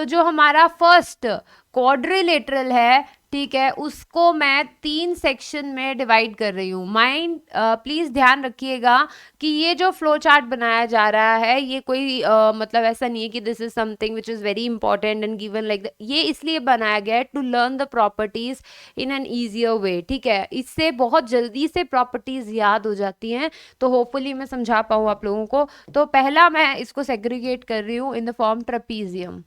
तो जो हमारा फर्स्ट क्वाड्रिलेटरल है, ठीक है, उसको मैं 3 सेक्शन में डिवाइड कर रही हूँ. माइंड प्लीज ध्यान रखिएगा कि ये जो फ्लो चार्ट बनाया जा रहा है ये कोई मतलब ऐसा नहीं है कि this is something which is very important and given like that. ये इसलिए बनाया गया है to learn the properties in an easier way. ठीक है, इससे बहुत जल्दी से प्रॉपर्टीज याद हो जाती हैं. तो होपफुली मैं समझा पाऊँ आप लोगों को. तो पहला मैं इसको सेग्रीगेट कर रही हूँ in the form trapezium.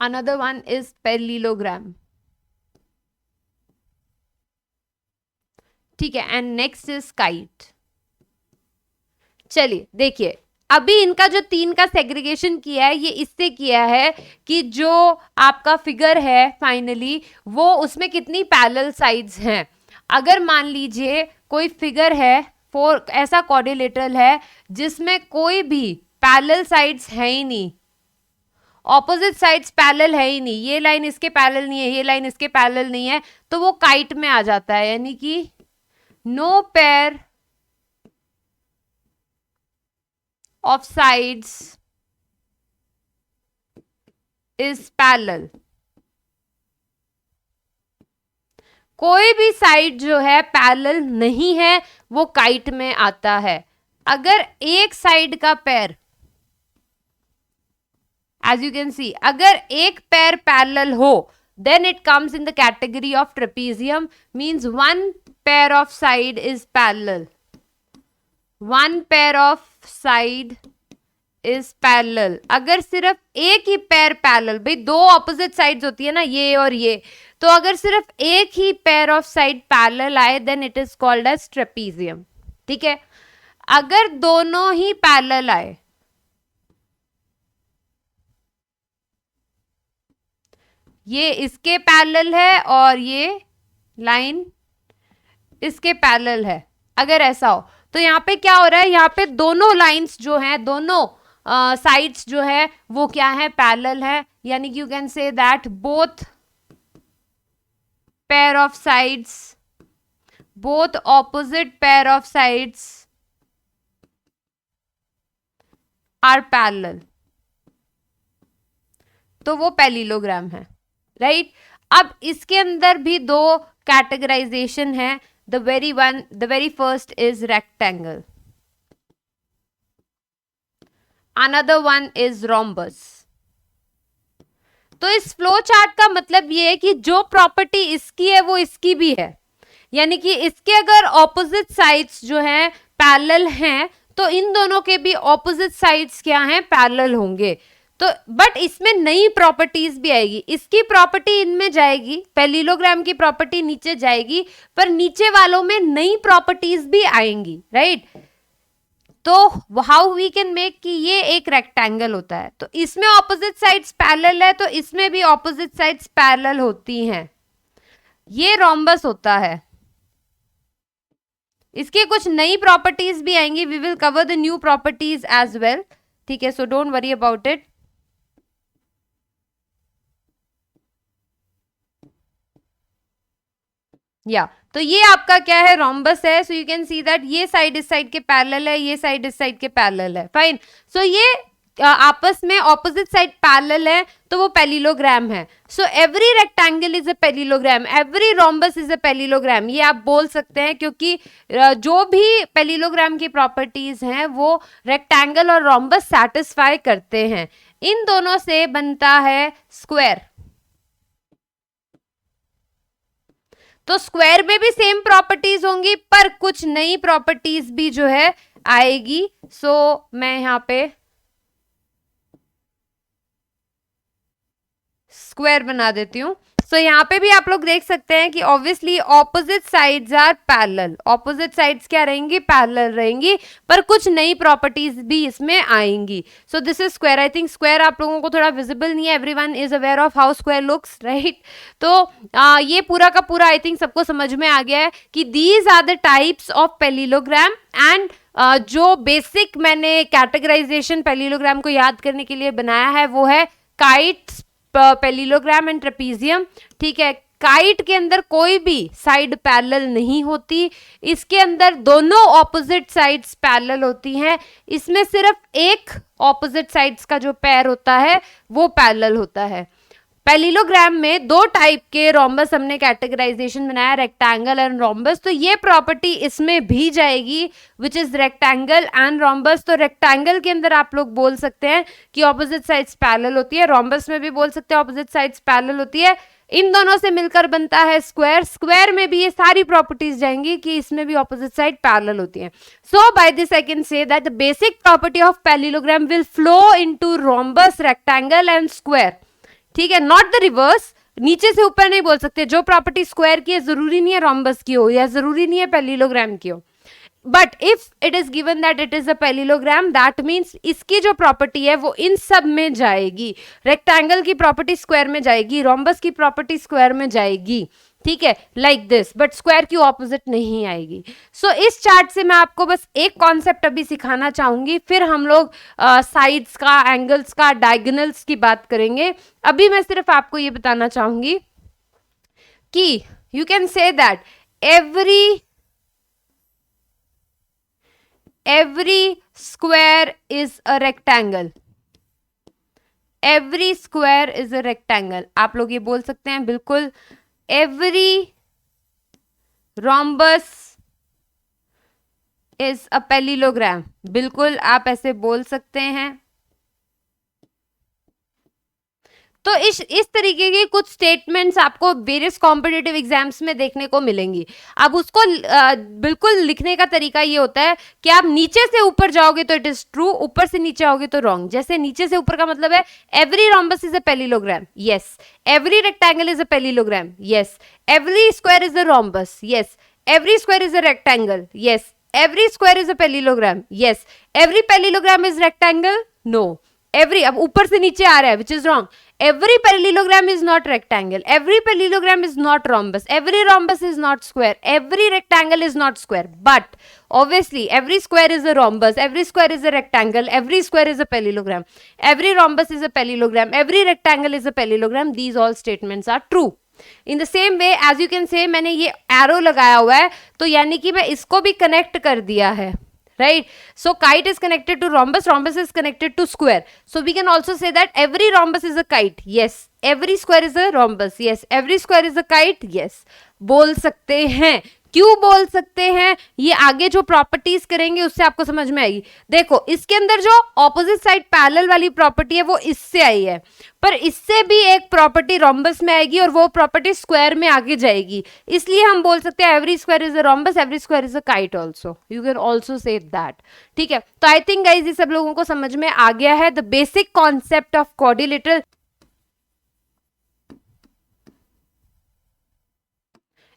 Another one is parallelogram. ठीक है, एंड नेक्स्ट इज काइट. चलिए देखिए, अभी इनका जो 3 का सेग्रीगेशन किया है ये इससे किया है कि जो आपका फिगर है फाइनली वो उसमें कितनी पैरेलल साइड्स हैं. अगर मान लीजिए कोई फिगर है 4 ऐसा क्वाड्रिलेटरल है जिसमें कोई भी पैरेलल साइड्स है ही नहीं, ऑपोजिट साइड्स पैरेलल है ही नहीं, ये लाइन इसके पैरेलल नहीं है, ये लाइन इसके पैरेलल नहीं है, तो वो काइट में आ जाता है. यानी कि no pair of sides is parallel. कोई भी साइड जो है पैरेलल नहीं है वो काइट में आता है. अगर एक साइड का pair, as you can see, अगर एक पेयर पैरेलल हो then it comes in the category of trapezium, means one pair of side is parallel. One pair of side is parallel. अगर सिर्फ एक ही पेयर पैरेलल, भाई दो opposite sides होती है ना ये और ये, तो अगर सिर्फ एक ही पेयर ऑफ साइड पैरेलल आए then it is called as trapezium. ठीक है, अगर दोनों ही पैरेलल आए, ये इसके पैरेलल है और ये लाइन इसके पैरेलल है, अगर ऐसा हो तो यहाँ पे क्या हो रहा है, यहाँ पे दोनों लाइंस जो हैं, दोनों साइड्स जो है वो क्या है, पैरेलल है. यानी कि you can say that both pair of sides, both opposite pair of sides are parallel. तो वो पैरेललोग्राम है, राइट. अब इसके अंदर भी 2 कैटेगराइजेशन है. The very first is rectangle, another one is rhombus. तो इस फ्लो चार्ट का मतलब ये है कि जो प्रॉपर्टी इसकी है वो इसकी भी है. यानी कि इसके अगर ऑपोजिट साइड्स जो हैं पैरेलल हैं तो इन दोनों के भी ऑपोजिट साइड्स क्या हैं, पैरेलल होंगे. तो बट इसमें नई प्रॉपर्टीज भी आएगी. इसकी प्रॉपर्टी इनमें जाएगी, पैरेललोग्राम की प्रॉपर्टी नीचे जाएगी, पर नीचे वालों में नई प्रॉपर्टीज भी आएंगी, राइट. तो हाउ वी कैन मेक कि ये एक रेक्टेंगल होता है, तो इसमें ऑपोजिट साइड्स पैरेलल है तो इसमें भी ऑपोजिट साइड्स पैरेलल होती हैं. ये रोम्बस होता है. इसके कुछ नई प्रॉपर्टीज भी आएंगी. We will cover the new properties as well. ठीक है, so don't worry about it. या तो ये आपका क्या है, रोम्बस है. So you can see that ये साइड इस साइड के पैरेलल है, ये साइड इस साइड के पैरेलल है. फाइन. सो ये आपस में ऑपोजिट साइड पैरेलल है तो वो पैरेललोग्राम है. So every rectangle is a parallelogram, every rhombus is a parallelogram. ये आप बोल सकते हैं क्योंकि जो भी पैरेललोग्राम की प्रॉपर्टीज हैं वो रेक्टेंगल और रोम्बस सैटिस्फाई करते हैं. इन दोनों से बनता है स्क्वायर. तो स्क्वायर में भी सेम प्रॉपर्टीज होंगी पर कुछ नई प्रॉपर्टीज भी जो है आएगी. सो मैं यहाँ पे स्क्वायर बना देती हूँ. सो यहाँ पे भी आप लोग देख सकते हैं कि obviously opposite sides are parallel. Opposite sides क्या रहेंगी, पैरेलल रहेंगी, पर कुछ नई प्रॉपर्टीज भी इसमें आएंगी. So this is square. I think square आप लोगों को थोड़ा विजिबल नहीं है. Everyone is aware of how square looks, right. तो ये पूरा का पूरा आई थिंक सबको समझ में आ गया है कि these are the types of parallelogram. And जो बेसिक मैंने कैटेगराइजेशन पैरेललोग्राम को याद करने के लिए बनाया है वो है काइट, पैरेललोग्राम एंड ट्रेपीजियम. ठीक है, काइट के अंदर कोई भी साइड पैरेलल नहीं होती, इसके अंदर दोनों ऑपोजिट साइड्स पैरेलल होती हैं, इसमें सिर्फ एक ऑपोजिट साइड्स का जो पेयर होता है वो पैरेलल होता है। पैरेललोग्राम में दो टाइप के रोम्बस हमने कैटेगराइजेशन बनाया, रेक्टेंगल एंड रोम्बस, तो ये प्रॉपर्टी इसमें भी जाएगी which is rectangle and rhombus. तो रेक्टेंगल के अंदर आप लोग बोल सकते हैं कि ऑपोजिट साइड्स पैरेलल होती है, रोम्बस में भी बोल सकते हैं ऑपोजिट साइड्स पैरेलल होती है, इन दोनों से मिलकर बनता है स्क्वायर, स्क्वायर में भी ये सारी प्रॉपर्टीज जाएंगी कि इसमें भी ऑपोजिट साइड पैरेलल होती है। So by this I can say that the basic property of parallelogram will flow into rhombus, rectangle and square, ठीक है, नॉट द रिवर्स, नीचे से ऊपर नहीं बोल सकते। जो प्रॉपर्टी स्क्वायर की है जरूरी नहीं है रोम्बस की हो या जरूरी नहीं है पैरेललोग्राम की हो, but if it is given that it is a parallelogram that means इसकी जो प्रॉपर्टी है वो इन सब में जाएगी, रेक्टेंगल की प्रॉपर्टी स्क्वायर में जाएगी, रोम्बस की प्रॉपर्टी स्क्वायर में जाएगी, ठीक है, लाइक दिस, बट स्क्वायर की ऑपोजिट नहीं आएगी। सो इस चार्ट से मैं आपको बस एक कॉन्सेप्ट अभी सिखाना चाहूंगी, फिर हम लोग साइड्स का, एंगल्स का, डायगोनल्स की बात करेंगे। अभी मैं सिर्फ आपको ये बताना चाहूंगी कि you can say that every square is a rectangle, every square is a rectangle, आप लोग ये बोल सकते हैं बिल्कुल, every rhombus is a parallelogram, बिल्कुल आप ऐसे बोल सकते हैं। तो इस तरीके की कुछ स्टेटमेंट्स आपको वेरियस कॉम्पिटिटिव एग्जाम्स में देखने को मिलेंगी। अब उसको बिल्कुल लिखने का तरीका ये होता है कि आप नीचे से ऊपर जाओगे तो इट इज ट्रू, ऊपर से नीचे आओगे तो रॉन्ग। जैसे नीचे से ऊपर का मतलब है every rhombus is a parallelogram, yes, every rectangle is a parallelogram, yes, every square is a rhombus, yes, every square is a rectangle, yes, every square is a parallelogram, yes, every parallelogram is rectangle, no, every, अब ऊपर से नीचे आ रहा है which is wrong, every parallelogram is not rectangle, every parallelogram is not rhombus, every rhombus is not square, every rectangle is not square, but obviously every square is a rhombus, every square is a rectangle, every square is a parallelogram, every rhombus is a parallelogram, every rectangle is a parallelogram, these all statements are true. In the same way as you can say, मैंने ये arrow लगाया हुआ है तो यानी कि मैं इसको भी कनेक्ट कर दिया है, right? So kite is connected to rhombus, rhombus is connected to square, so we can also say that every rhombus is a kite, yes, every square is a rhombus, yes, every square is a kite, yes, बोल सकते हैं। क्यों बोल सकते हैं, ये आगे जो प्रॉपर्टीज करेंगे उससे आपको समझ में आएगी। देखो इसके अंदर जो ऑपोजिट साइड पैरेलल वाली प्रॉपर्टी है वो इससे आई है, पर इससे भी एक प्रॉपर्टी रोम्बस में आएगी और वो प्रॉपर्टी स्क्वायर में आगे जाएगी, इसलिए हम बोल सकते हैं every square is a rhombus, every square is a kite also, you can also say that, ठीक है। तो आई थिंक गाइज ये सब लोगों को समझ में आ गया है the basic concept of quadrilateral.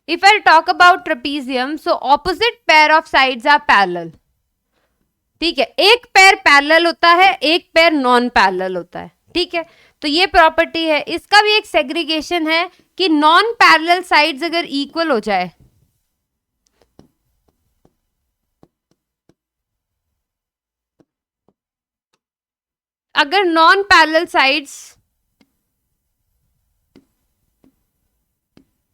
If I talk about trapezium, so opposite pair of sides are parallel, ठीक है, एक पैर पैरेलल होता है, एक पैर नॉन पैरेलल होता है, ठीक है। तो ये प्रॉपर्टी है, इसका भी एक सेग्रीगेशन है कि नॉन पैरेलल साइड्स अगर इक्वल हो जाए, अगर नॉन पैरेलल साइड्स,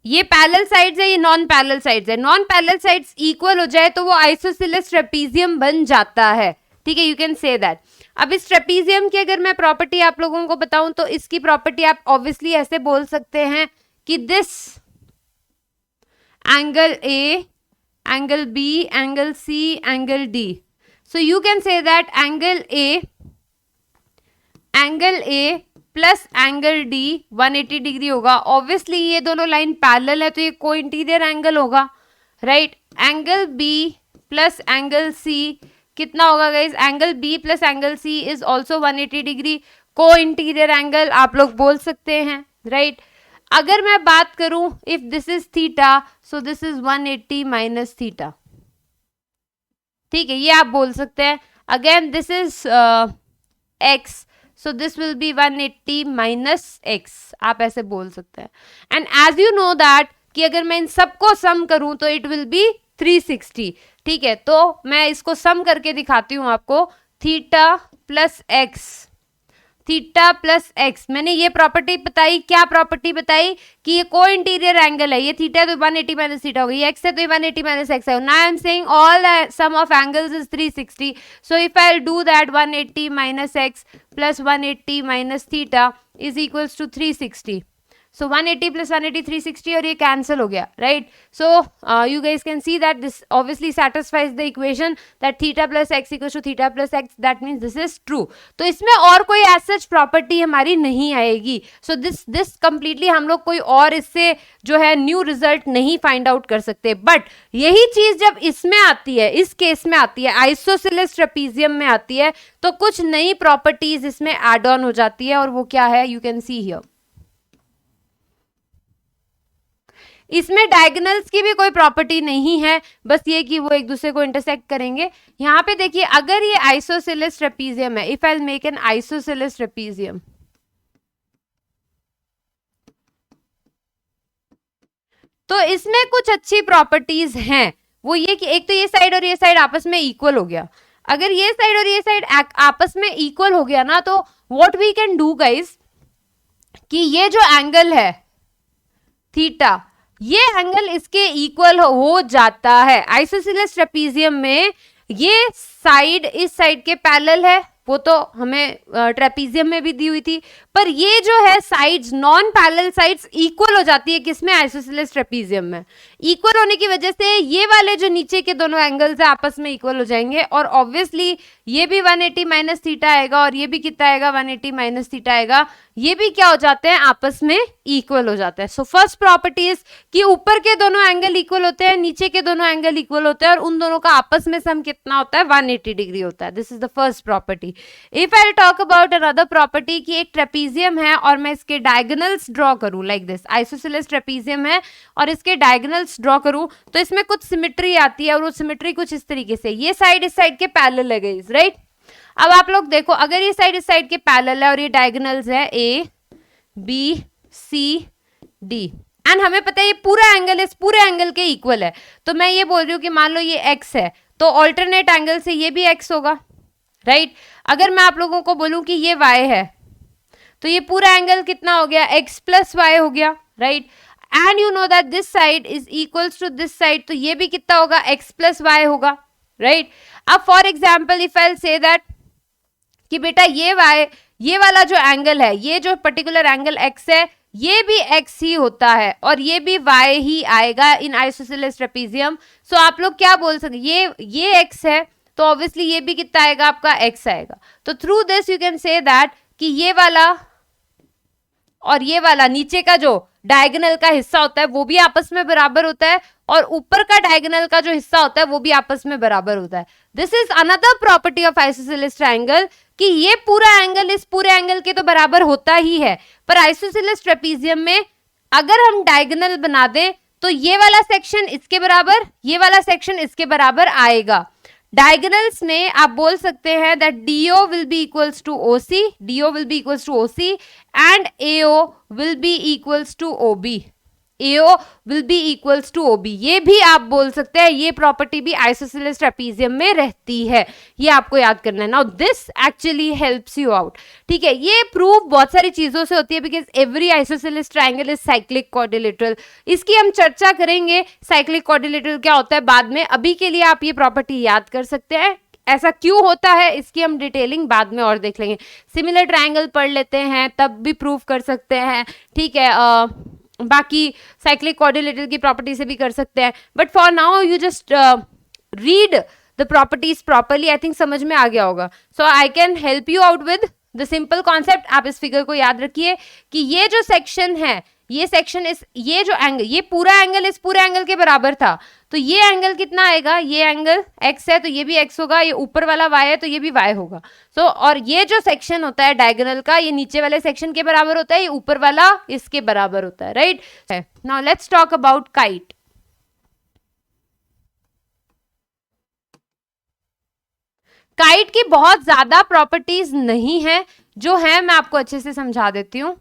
ये पैरेलल साइड्स है, ये नॉन पैरेलल साइड्स है, नॉन पैरेलल साइड्स इक्वल हो जाए तो वो आइसोसेलेस ट्रेपीजियम बन जाता है, ठीक है, यू कैन से दैट। अब इस ट्रेपीजियम की अगर मैं प्रॉपर्टी आप लोगों को बताऊं तो इसकी प्रॉपर्टी आप ऑब्वियसली ऐसे बोल सकते हैं कि this angle A, angle B, angle C, angle D, so you can say that angle A plus angle D 180 degree होगा। ऑब्वियसली ये दोनों लाइन पैरेलल है तो ये को इंटीरियर एंगल होगा, right. Angle B plus angle C कितना होगा guys, angle B plus angle C is also 180 degree, co interior angle आप लोग बोल सकते हैं, राइट। अगर मैं बात करूं if this is theta, so this is 180 minus theta, ठीक है, ये आप बोल सकते हैं। Again this is x, so this will be 180 minus x, आप ऐसे बोल सकते हैं। and as you know that कि अगर मैं इन सबको सम करूं तो it will be 360, ठीक है। तो मैं इसको सम करके दिखाती हूं आपको, theta plus x theta plus x, मैंने ये प्रॉपर्टी बताई, क्या प्रॉपर्टी बताई कि ये को इंटीरियर एंगल है, ये थीटा है तो 180 माइनस थीटा होगा, ये एक्स है तो 180 माइनस एक्स है. Now I am saying all sum of angles is 360, so if I do that 180 minus x plus 180 minus theta is equals to 360. So 180 plus 180 360 और ये कैंसिल हो गया, right. So you guys can see that this obviously satisfies the equation that theta plus x equals to theta plus x, that means this is true. तो इसमें और कोई as such property हमारी नहीं आएगी. So this completely हम लोग कोई और इससे जो है न्यू रिजल्ट नहीं फाइंड आउट कर सकते. बट यही चीज जब इसमें आती है, इस केस में आती है, आइसोसेलेस ट्रेपीजियम में आती है, तो कुछ नई प्रॉपर्टीज इसमें एड ऑन हो जाती है. और वो क्या है, यू कैन सी हियर. इसमें डायगोनल्स की भी कोई प्रॉपर्टी नहीं है, बस ये कि वो एक दूसरे को इंटरसेक्ट करेंगे. यहाँ पे देखिए, अगर ये आइसोसेलेस ट्रेपीजियम है, if I make an isosceles trapezium, तो इसमें कुछ अच्छी प्रॉपर्टीज हैं. वो ये कि एक तो ये साइड और ये साइड आपस में इक्वल हो गया. अगर ये साइड और ये साइड आपस में इक्वल हो गया ना, तो what we can do guys, कि ये जो एंगल है थीटा, ये एंगल इसके इक्वल हो जाता है. आइसोसेलेस ट्रेपीजियम में ये साइड इस साइड के पैरेलल है, वो तो हमें ट्रेपीजियम में भी दी हुई थी. पर ये जो है sides, non parallel sides equal हो जाती है किसमें, आइसोसेलेस ट्रेपीजियम में. इक्वल होने की वजह से ये वाले जो नीचे के दोनों एंगल्स है आपस में इक्वल हो जाएंगे. और ऑब्वियसली ये भी 180 माइनस थीटा आएगा और ये भी कितना आएगा, 180 माइनस थीटा आएगा. ये भी क्या हो जाते हैं, आपस में इक्वल हो जाते हैं. सो फर्स्ट प्रॉपर्टी इज कि ऊपर के दोनों एंगल इक्वल होते हैं, नीचे के दोनों एंगल इक्वल होते हैं, और उन दोनों का आपस में सम कितना होता है, 180 डिग्री होता है. This is the first property. If I talk about another property कि एक ट्रेपीजियम है और मैं इसके डायगोनल्स ड्रॉ करूं लाइक दिस, आइसोसेलेस ट्रेपीजियम है और इसके डायगोनल्स ड्रॉ करूं, तो इसमें कुछ सिमेट्री आती है. और वो सिमेट्री कुछ इस तरीके से, ये साइड इस साइड के पैरेलल है गाइस, राइट. अब आप लोग देखो, अगर ये साइड इस साइड के पैरेलल है और ये डायगोनल्स है A B C D, and हमें पता है ये पूरा एंगल इस पूरे एंगल के इक्वल है. तो मैं ये बोल रही हूँ कि मान लो ये x है, तो ऑल्टरनेट एंगल से ये भी x होगा, राइट. अगर मैं आप लोगों को बोलूं कि ये y है, तो ये पूरा एंगल कितना हो गया, x प्लस वाई हो गया, right. And you know that this side is equals to this side, तो ये भी कितना होगा, x प्लस वाई होगा, राइट. अब for example if I say that कि बेटा ये वाला जो एंगल है, ये जो पर्टिकुलर एंगल x है, ये भी x ही होता है और ये भी y ही आएगा इन आइसोसेलेस ट्रेपीजियम. सो आप लोग क्या बोल सकते, ये x है तो ऑब्वियसली ये भी कितना आएगा, आपका x आएगा. तो through this you can say that कि ये वाला और ये वाला नीचे का जो डायगोनल का हिस्सा होता है वो भी आपस में बराबर होता है, और ऊपर का डायगोनल का जो हिस्सा होता है वो भी आपस में बराबर होता है. This is another property of isosceles triangle कि ये पूरा एंगल इस पूरे एंगल के तो बराबर होता ही है, पर आइसोसेलेस ट्रेपीजियम में अगर हम डायगोनल बना दें तो ये वाला सेक्शन इसके बराबर, ये वाला सेक्शन इसके बराबर आएगा. डायगोनल्स में आप बोल सकते हैं that DO will be equals to OC, DO will be equals to OC and AO will be equals to OB, AO will be equals to OB. ये भी आप बोल सकते हैं, ये प्रॉपर्टी भी आइसोसेलेस ट्रेपीजियम में रहती है, ये आपको याद करना है. Now this actually helps you out, ठीक है. ये प्रूफ बहुत सारी चीजों से होती है because every isosceles triangle is cyclic quadrilateral. इसकी हम चर्चा करेंगे साइक्लिक क्वाड्रिलेटरल क्या होता है बाद में. अभी के लिए आप ये प्रॉपर्टी याद कर सकते हैं. ऐसा क्यों होता है इसकी हम डिटेलिंग बाद में और देख लेंगे. सिमिलर ट्रायंगल पढ़ लेते हैं तब भी प्रूफ कर सकते हैं, ठीक है. बाकी साइक्लिक क्वाड्रिलेटरल की प्रॉपर्टी से भी कर सकते हैं. But for now you just read the properties properly. I think समझ में आ गया होगा. So I can help you out with the simple concept. आप इस फिगर को याद रखिए कि ये जो सेक्शन है, ये सेक्शन इस, ये जो एंगल, ये पूरा एंगल इस पूरे एंगल के बराबर था, तो ये एंगल कितना आएगा, ये एंगल x है तो ये भी x होगा, ये ऊपर वाला y है तो ये भी y होगा. सो और ये जो सेक्शन होता है डायगोनल का, ये नीचे वाले सेक्शन के बराबर होता है, ये ऊपर वाला इसके बराबर होता है, right. Now let's talk about kite. Kite की बहुत ज्यादा प्रॉपर्टीज नहीं है, जो है मैं आपको अच्छे से समझा देती हूँ.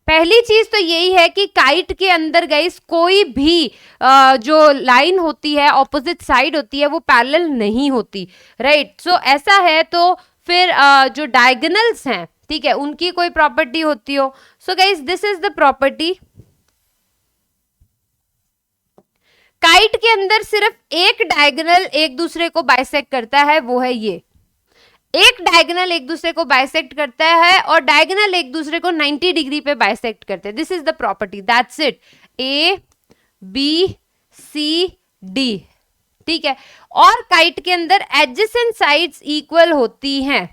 पहली चीज तो यही है कि काइट के अंदर गाइस कोई भी जो लाइन होती है, ऑपोजिट साइड होती है, वो पैरेलल नहीं होती, राइट. सो ऐसा है तो फिर जो डायगोनल्स हैं, ठीक है, उनकी कोई प्रॉपर्टी होती हो. So guys this is the property. Kite के अंदर सिर्फ एक डायगोनल एक दूसरे को बाइसेक्ट करता है, वो है ये. एक डायगोनल एक दूसरे को बाइसेक्ट करता है और डायगोनल एक दूसरे को 90 डिग्री पे बाइसेक्ट करते हैं. This is the property, that's it. A B C D, ठीक है. और काइट के अंदर एडजेसेंट साइड्स इक्वल होती हैं.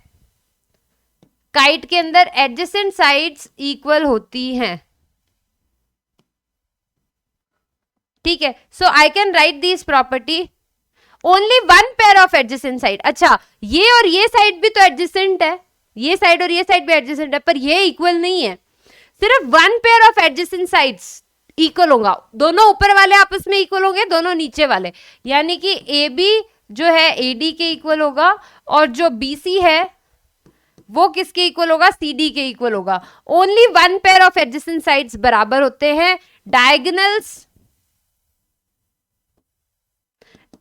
काइट के अंदर एडजेसेंट साइड्स इक्वल होती हैं, ठीक है. So I can write this property. Only one pair of adjacent side. अच्छा, ये और ये साइड भी तो एडजेसेंट है, ये साइड और ये साइड भी एडजेसेंट है, पर ये इक्वल नहीं है. सिर्फ one pair of adjacent sides equal होगा. दोनों ऊपर वाले आपस में इक्वल होंगे, दोनों नीचे वाले, यानी कि ए बी जो है ए डी के इक्वल होगा और जो बी सी है वो किसके इक्वल होगा, सी डी के इक्वल होगा. Only one pair of adjacent sides बराबर होते हैं. डायगोनल्स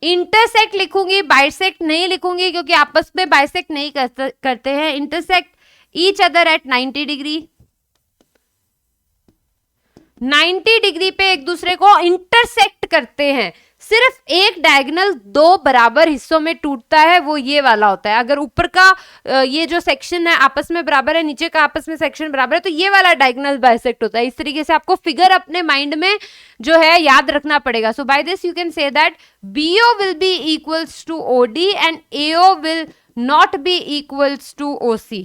इंटरसेक्ट लिखूंगी, बाइसेक्ट नहीं लिखूंगी, क्योंकि आपस में बाइसेक्ट नहीं करते हैं. Intersect each other at 90 degree. 90 degree पे एक दूसरे को इंटरसेक्ट करते हैं. सिर्फ एक डायगोनल दो बराबर हिस्सों में टूटता है, वो ये वाला होता है. अगर ऊपर का ये जो सेक्शन है आपस में बराबर है, नीचे का आपस में सेक्शन बराबर है, तो ये वाला डायगोनल बाइसेक्ट होता है. इस तरीके से आपको फिगर अपने माइंड में जो है याद रखना पड़ेगा. So by this you can say that BO will be equals to OD and AO will not be equals to OC.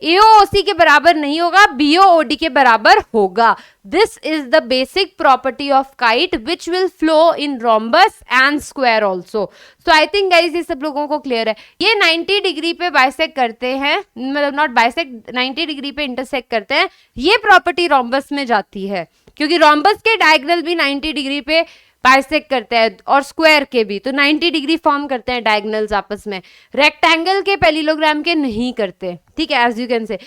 AO OC के बराबर नहीं होगा, BO OD के बराबर होगा. This is the basic property of kite which will flow in rhombus and square also. So I think guys ये सब लोगों को क्लियर है. ये 90 डिग्री पे बाइसेक्ट करते हैं, मतलब नॉट बाइसेक्ट, 90 डिग्री पे इंटरसेक्ट करते हैं. ये प्रॉपर्टी रोम्बस में जाती है, क्योंकि रोम्बस के डायगोनल भी 90 डिग्री पे बाइसेक्ट करते हैं और स्क्वायर के भी, तो 90 डिग्री फॉर्म करते हैं डायगोनल्स आपस में. रेक्टेंगल के पैरेललोग्राम के नहीं करते, ठीक है, एज यू कैन से.